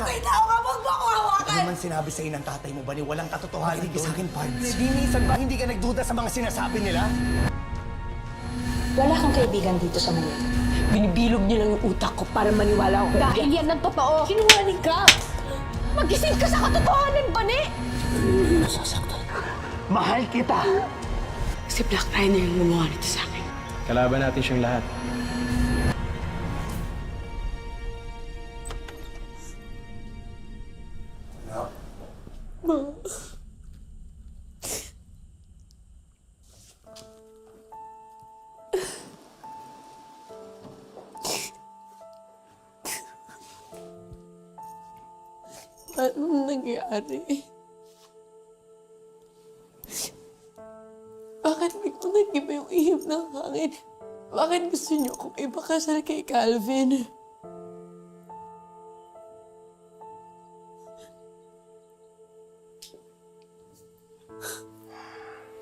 Isa. May tao ka, huwag mo ako hawakan! Ano man sinabi sa'yo ng tatay mo ba ni walang katotohanan doon? Sa akin, Pards. Minsan ba hindi ka nagduda sa mga sinasabi nila? Wala kang kaibigan dito sa Manila. Binibilog niya lang yung utak ko para maniwala ako. Dahil yan ang totoo. Sinungaling ka! Magising ka sa katotohanan, Bani! Nasasaktan. Mahal kita! Si Black Rhino yung gumawa nito sa akin. Kalaban natin siyang lahat. Anong nangyari? Bakit biglang nag-iba yung ihip ng hangin? Bakit gusto niyo kong ipakasal kay Calvin?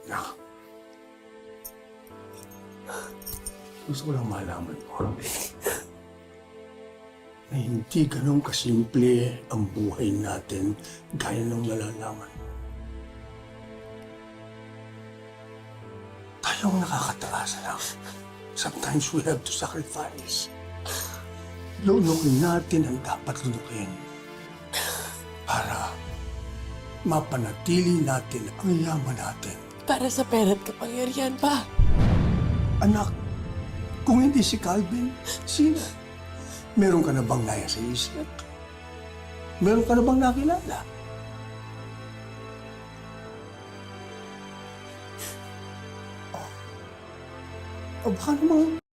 Nak, gusto ko lang malaman mo na hindi ganun kasimple ang buhay natin gaya ng nalalaman mo. Tayong nakakataas lang. Sometimes we have to sacrifice. Lulukin natin ang dapat lulukin para mapanatili natin ang yaman natin. Para sa pera at kapangyarihan pa. Anak, kung hindi si Calvin, sino? Meron ka na bang naya sa isip? Meron ka na bang nakilala? O baka namang